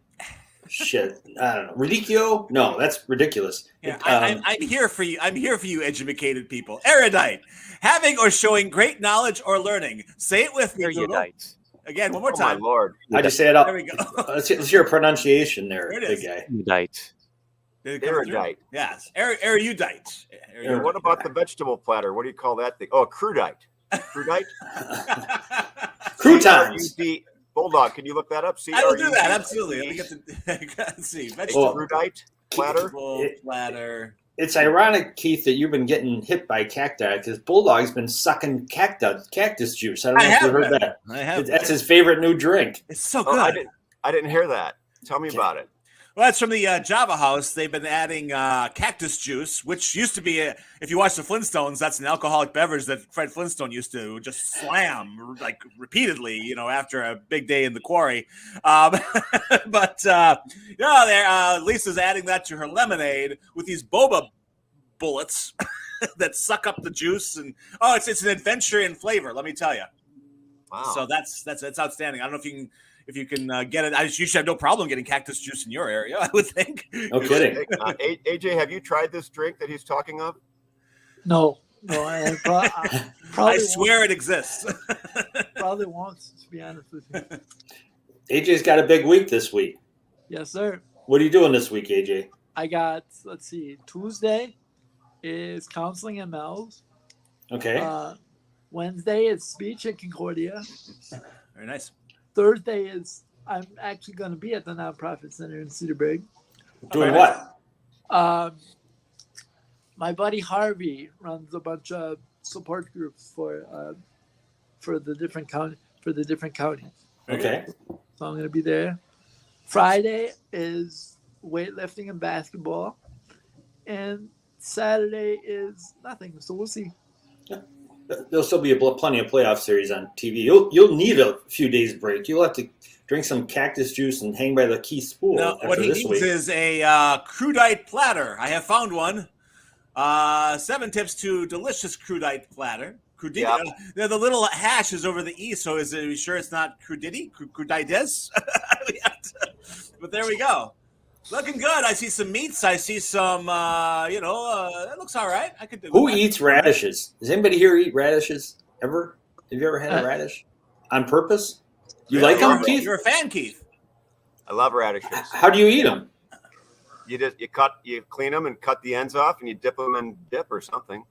shit. I don't know. Radicchio? No, that's ridiculous.
Yeah, I'm here for you. I'm here for you, educated people. Erudite, having or showing great knowledge or learning. Say it with me, Google.
Erudite.
Again, one more
Oh my
time.
lord!
I just say it up.
There we go.
Let's hear a pronunciation there,
There it
big
is.
guy.
Erudite.
Did it come through?
Erudite.
Yes, erudite.
And what about the vegetable platter? What do you call that thing? Oh, crudite. Crudite.
Croutons.
C-R-U-D. Bulldog, can you look that up?
I will do that. Absolutely. Let me get the. Let's see. Vegetable
Crudite platter.
platter.
It's ironic, Keith, that you've been getting hit by cacti because Bulldog's been sucking cactus juice. I don't know if you heard that.
I have.
That's his favorite new drink.
It's so
Oh,
good.
I didn't hear that. Tell me about it.
Well, that's from the Java House. They've been adding cactus juice, which used to be, if you watch the Flintstones, that's an alcoholic beverage that Fred Flintstone used to just slam like repeatedly, after a big day in the quarry. Lisa's adding that to her lemonade with these boba bullets. that suck up the juice. And it's an adventure in flavor. Let me tell you.
Wow.
So that's outstanding. I don't know if you can get it. You should have no problem getting cactus juice in your area, I would think.
No kidding.
AJ, have you tried this drink that he's talking of?
No, I probably
I swear it exists.
probably won't, to be honest with you.
AJ's got a big week this week.
Yes, sir.
What are you doing this week, AJ?
I got, let's see, Tuesday is counseling at Mel's.
Okay.
Wednesday is speech at Concordia.
Very nice.
Thursday is I'm actually going to be at the nonprofit center in Cedarburg.
Doing what?
My buddy Harvey runs a bunch of support groups for the different counties.
Okay.
So I'm going to be there. Friday is weightlifting and basketball, and Saturday is nothing. So we'll see.
There'll still be plenty of playoff series on TV. You'll need a few days break. You'll have to drink some cactus juice and hang by the key spool.
No, what he needs is a crudite platter. I have found one. 7 tips to delicious crudite platter. Crudite. Yeah. The little hash is over the E, so are you sure it's not crudity? Crudites? But there we go. Looking good. I see some meats. I see some, it looks all right. I could do.
Who eats radishes? Does anybody here eat radishes ever? Have you ever had a radish on purpose? You like them, Keith?
You're a fan, Keith.
I love radishes.
How do you eat them?
You clean them and cut the ends off, and you dip them in dip or something.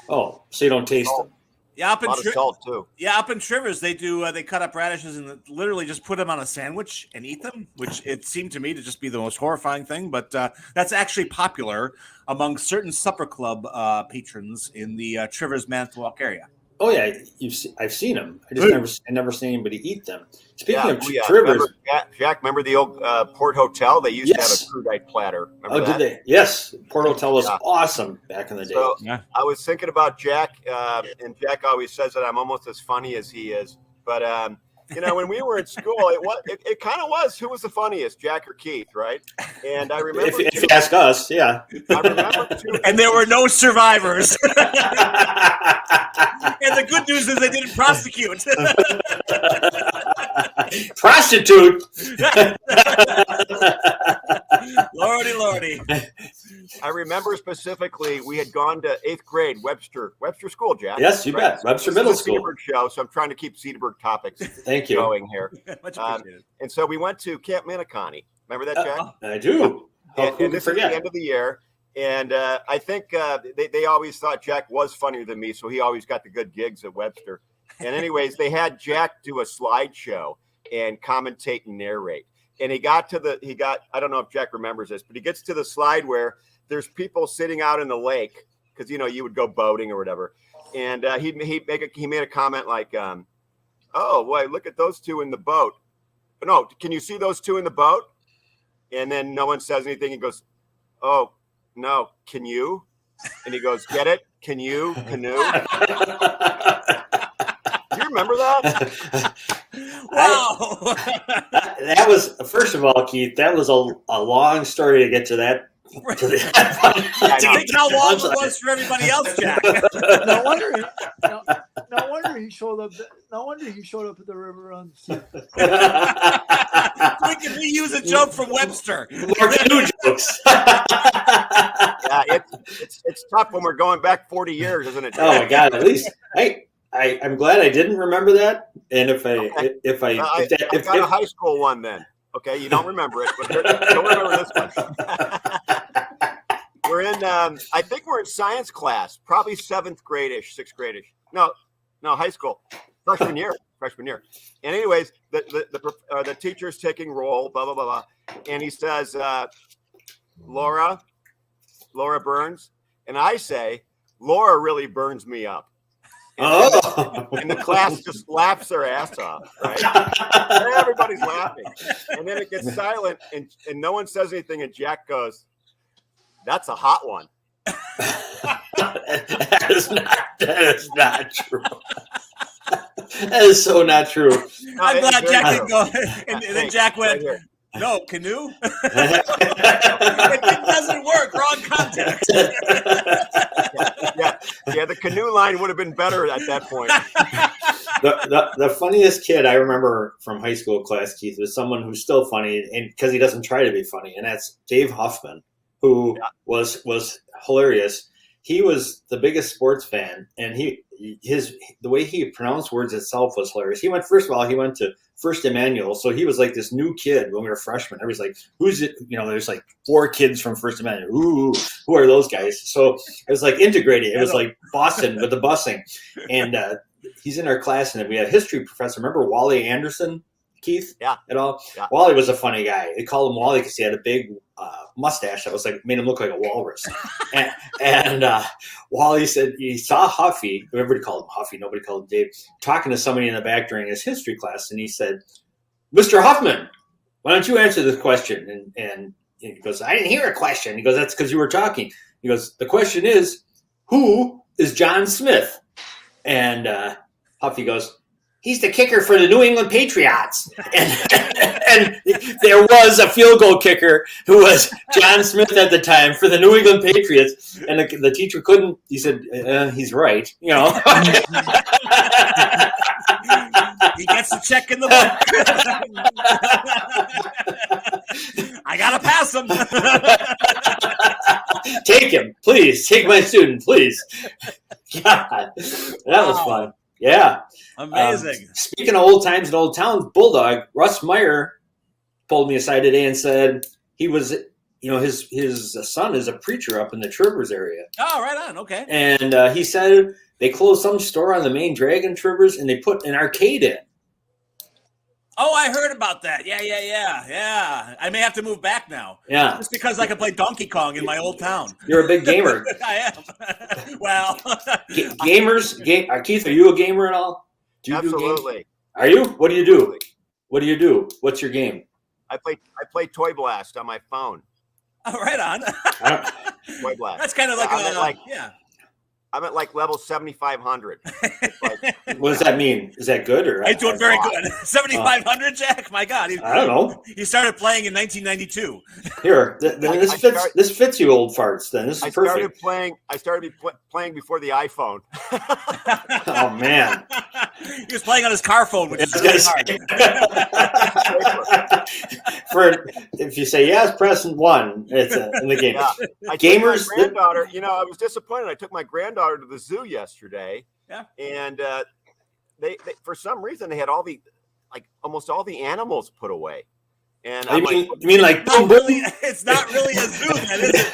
Oh, so you don't taste them?
Yeah,
a lot of salt too.
Yeah, up in Trivers, they do. They cut up radishes and literally just put them on a sandwich and eat them, which it seemed to me to just be the most horrifying thing. But that's actually popular among certain supper club patrons in the Trivers Manitowoc area.
Oh yeah, I've seen them. I never seen anybody eat them. Speaking of Trivers,
remember, Jack, remember the old Port Hotel? They used to have a crudite platter. Remember that?
Did they? Yes, Port Hotel was awesome back in the day.
So I was thinking about Jack, and Jack always says that I'm almost as funny as he is. But when we were in school, it kind of was who was the funniest, Jack or Keith, right? And I remember
if you ask us, yeah.
I remember
and there were no survivors. And the good news is they didn't prosecute.
Prostitute.
Lordy.
I remember specifically we had gone to 8th grade Webster School, Jack.
Yes, you bet. Webster Middle School.
Cedarburg show, so I'm trying to keep Cedarburg topics
Thank you.
going here.
Much appreciated.
And so we went to Camp Minneconne. Remember that, Jack?
I do.
And this is the end of the year. And I think they always thought Jack was funnier than me, so he always got the good gigs at Webster. And anyways, they had Jack do a slideshow and commentate and narrate. And I don't know if Jack remembers this, but he gets to the slide where there's people sitting out in the lake because, you would go boating or whatever. And he made a comment like, oh, boy, look at those two in the boat. But no, can you see those two in the boat? And then no one says anything. He goes, oh, no, can you? And he goes, get it? Can you? Canoe? Do you remember that?
Wow.
That was, first of all, Keith, that was a long story to get to that.
Think how long it was for everybody else, Jack.
No wonder he showed up. No wonder he showed up at the river run.
We can reuse a joke from Webster.
More canoe jokes.
Yeah, it's tough when we're going back 40 years, isn't it?
Oh my God! At least I'm glad I didn't remember that. And if I
got a high school one then. Okay, you don't remember it, but don't remember this one. We're in. I think we're in science class, probably 7th grade-ish, 6th grade-ish. No, high school, freshman year. And anyways, the teacher's taking roll, blah blah blah blah, and he says, Laura Burns, and I say, Laura really burns me up. And the class just laughs their ass off, right? Everybody's laughing. And then it gets silent and no one says anything. And Jack goes, that's a hot one.
That is not true. That is so not true.
No,
I'm glad Jack didn't go. And then Jack went,
right
no, canoe? It doesn't work. Wrong context.
Yeah. Yeah, the canoe line would have been better at that point.
The funniest kid I remember from high school class, Keith, was someone who's still funny, and because he doesn't try to be funny, and that's Dave Huffman, who was hilarious. He was the biggest sports fan, and the way he pronounced words itself was hilarious. He went to First Emmanuel, so he was like this new kid when we were freshmen. Everybody's like, "Who's it?" There's like 4 kids from First Emmanuel. Ooh, who are those guys? So it was like integrated. It was like Boston with the busing, and he's in our class, and we had a history professor. Remember Wally Anderson, Keith?
Yeah.
At all?
Yeah.
Wally was a funny guy. They called him Wally because he had a big mustache that was like made him look like a walrus. and Wally said he saw Huffy. Everybody called him Huffy. Nobody called him Dave. Talking to somebody in the back during his history class, and he said, "Mr. Huffman, why don't you answer this question?" And he goes, "I didn't hear a question." He goes, "That's because you were talking." He goes, "The question is, who is John Smith?" And Huffy goes, "He's the kicker for the New England Patriots." And there was a field goal kicker who was John Smith at the time for the New England Patriots. And the teacher couldn't, he said, he's right.
He gets the check in the book. I got to pass him.
Take him, please. Take my student, please. God, that was fun. Yeah.
Amazing.
Speaking of old times and old towns, Bulldog, Russ Meyer pulled me aside today and said he was, his son is a preacher up in the Trivers area.
Oh, right on. Okay.
And he said they closed some store on the main drag in Trivers and they put an arcade in.
Oh, I heard about that. Yeah. I may have to move back now.
Yeah.
Just because I can play Donkey Kong in my old town.
You're a big gamer.
I am. Well.
Gamers? Keith, are you a gamer at all? Do you
Absolutely.
do games? Are you? What do you do? What do you do? What's your game?
I play Toy Blast on my phone.
Oh, right on.
Toy Blast.
That's kind of like yeah.
I'm at like level 7,500.
What does that mean? Is that good or?
He's doing very good. 7,500, Jack. My God,
I don't know.
He started playing in 1992.
Here, this fits you, old farts. Then this is perfect.
I started playing before the iPhone.
Oh man,
he was playing on his car phone, which is really hard.
If you say yes, press 1. It's in the game.
Yeah.
Gamers.
My granddaughter, I was disappointed. I took my granddaughter to the zoo yesterday.
Yeah.
And they for some reason they had almost all the animals put away. And
you mean like boom, boom?
It's not really a zoo, then, is it?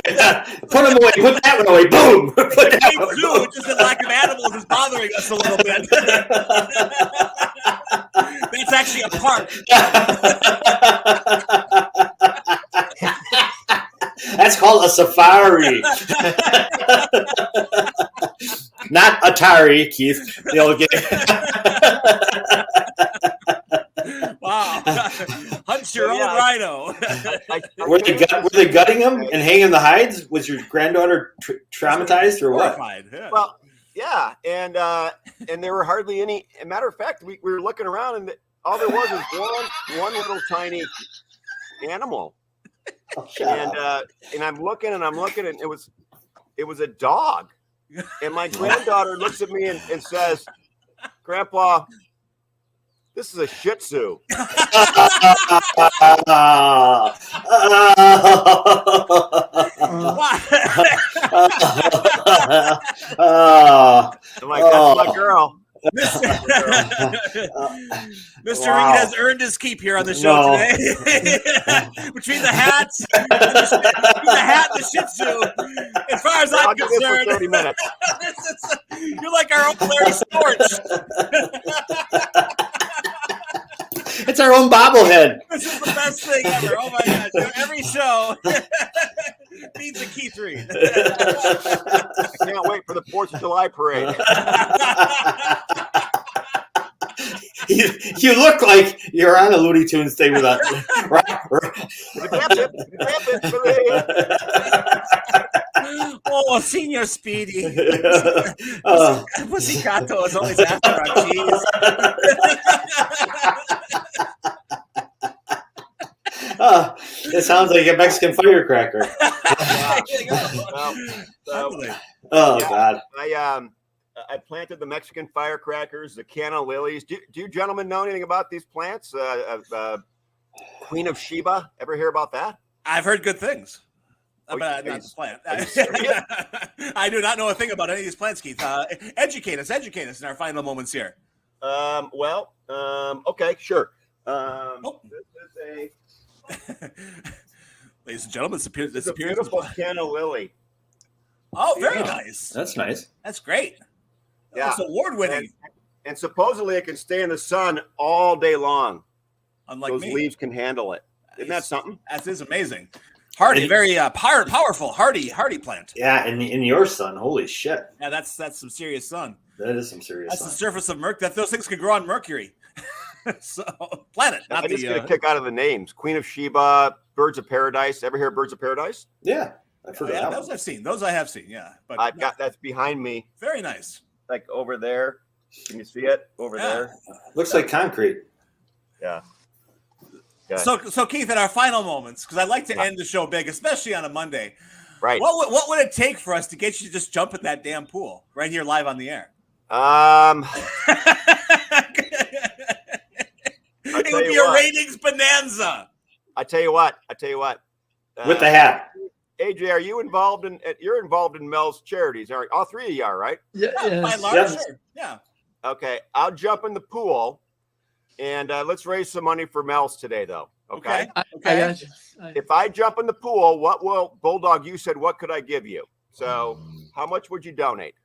Put them away. Put that one away. Boom. Put that one
zoo,
away.
just the lack of animals is bothering us a little bit. That's actually a park.
That's called a safari. Not Atari, Keith. The old game.
Wow. Hunch your own rhino.
Were they gutting them and hanging the hides? Was your granddaughter traumatized or what?
Horrified. Yeah.
Well, yeah, and there were hardly any. As a matter of fact, we were looking around, and all there was one little tiny animal. And I'm looking, and it was a dog. And my granddaughter looks at me and says, "Grandpa, this is a Shih Tzu."
Wow.
I'm like, "That's my girl."
Mr. Reed has earned his keep here on the show today. Between the hats, and the Shih Tzu, as far as I'm concerned,
30 minutes.
You're like our own Larry Storch.
It's our own bobblehead.
This is the best thing ever. Oh my gosh! Every show feeds a Keith Reed.
I can't wait for the 4th of July parade.
You look like you're on a Looney Tunes thing with us.
Oh, Senior Speedy. Pussycato is always after our cheese.
It sounds like a Mexican firecracker. Oh
Yeah.
God.
I planted the Mexican firecrackers, the canna lilies. Do you gentlemen know anything about these plants? Queen of Sheba. Ever hear about that?
I've heard good things.
Oh,
But
are
not
you-
the plant.
are you serious?
I do not know a thing about any of these plants, Keith. Educate us in our final moments here.
Okay, sure.
This is ladies and gentlemen,
it's a beautiful canna lily.
Oh, very
Yeah.
nice.
That's nice.
That's great.
Yeah.
That's award winning.
And supposedly it can stay in the sun all day long.
Unlike
Those
me.
leaves can handle it. Isn't that something?
That is amazing. Hardy, very powerful, hardy plant.
Yeah, and in your sun, holy shit.
Yeah, that's some serious sun.
That is some serious
That's
sun.
the surface of Mercury. Those things can grow on Mercury. So planet, not
I just get a
the.
kick out of the names. Queen of Sheba, Birds of Paradise. Ever hear Birds of Paradise?
Yeah, I've heard of
Yeah,
that
those
one.
I've seen. Those I have seen. Yeah, but
I've got that's behind me,
very nice.
like over there. Can you see it over
Yeah.
there?
Looks like concrete.
Yeah. Okay.
So Keith, in our final moments, because I like to end the show big, especially on a Monday.
Right.
What would it take for us to get you to just jump in that damn pool right here live on the air? It would be a ratings bonanza.
I tell you what.
With the hat.
AJ, are you involved in? You're involved in Mel's charities, aren't all three of you are, right?
Yeah,
By
yes.
and large,
Yep.
sure. Yeah.
Okay, I'll jump in the pool, and let's raise some money for Mel's today, though. Okay.
I
Okay.
got you.
If I jump in the pool, what will Bulldog? You said what could I give you? So, how much would you donate?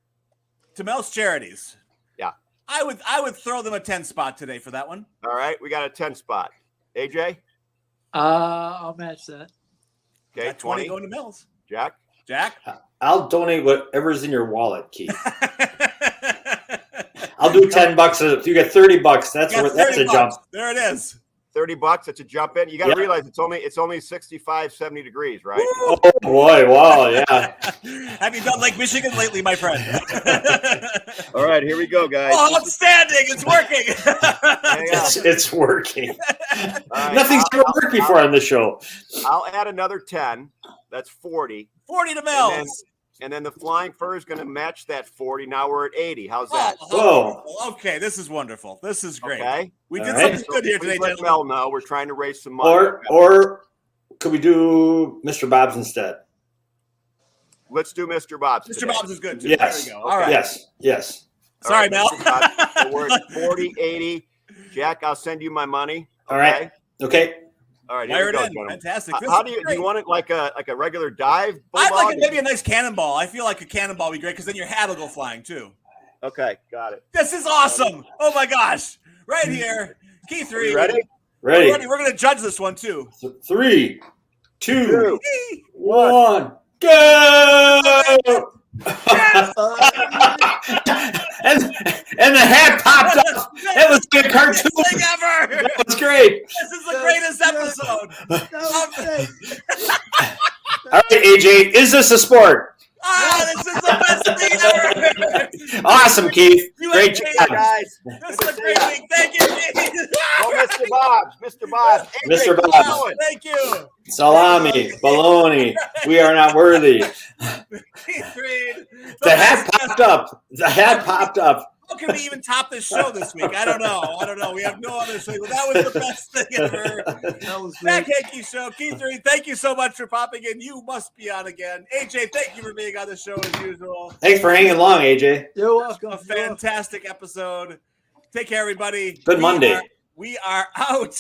To Mel's charities.
Yeah.
I would throw them a 10 spot today for that one.
All right, we got a 10 spot. AJ,
I'll match that.
okay,
Got 20
20.
going to Mills.
Jack,
Jack?
I'll donate whatever's in your wallet, Keith. I'll do $10. If you get $30, that's
Got
that's
30
a jump.
bucks. There it is.
$30. That's a jump in. You got to
Yep.
realize it's only 65, 70 degrees, right?
Oh boy, wow, yeah.
Have you done Lake Michigan lately, my friend?
All right, here we go, guys.
Oh, outstanding. It's working.
It's working.
All right,
Nothing's ever worked before on the show.
I'll add another 10. That's 40.
40 to Mills.
And then the Flying Fur is going to match that 40. Now we're at 80. How's that?
Whoa.
Okay, this is wonderful. This is great.
Okay.
We
All
did
right.
something good here today,
Please let
gentlemen.
Mel know we're trying to raise some money.
Or could we do Mr. Bob's instead?
Let's do Mr. Bob's.
Mr.
today.
Bob's is good, too.
Yes.
There we go. All right.
Yes.
All
Sorry,
right,
Mel.
Mr. Bob's. So we're at 40, 80. Jack, I'll send you my money.
All right. Okay.
All right.
Fire
Here we
it
go,
in.
gentlemen.
Fantastic. This
How
is
do you
great.
want it like a regular dive?
I'd like
Bulldog?
maybe a nice cannonball. I feel like a cannonball would be great because then your hat will go flying too.
Okay, got it.
This is awesome. Oh my gosh. Right here. Keith
Are you
3.
ready?
Ready.
We're going to judge this one too.
3, 2,
Two.
1, go! and the hat popped up. That was like a cartoon.
Best thing ever.
That was great.
This is the greatest episode.
All right, AJ, is this a sport?
This is the best thing ever.
Awesome, Keith.
You
Great
have
job.
Guys,
This is a great thing. Thank you, Keith.
oh, Mr. Bob's. Mr. Bob's. AJ,
Mr.
keep
Bob's.
going.
Thank you.
Salami, baloney. We are not worthy.
Keith Reed.
The hat popped up. The hat popped up.
How can we even top this show this week? I don't know. We have no other thing. But that was the best thing ever.
That was
Back
great.
Henke Show. Keith Reed, thank you so much for popping in. You must be on again. AJ, thank you for being on the show as usual.
Thanks for hanging along, AJ.
You're welcome.
A fantastic episode. Take care, everybody.
Good Monday.
We are out.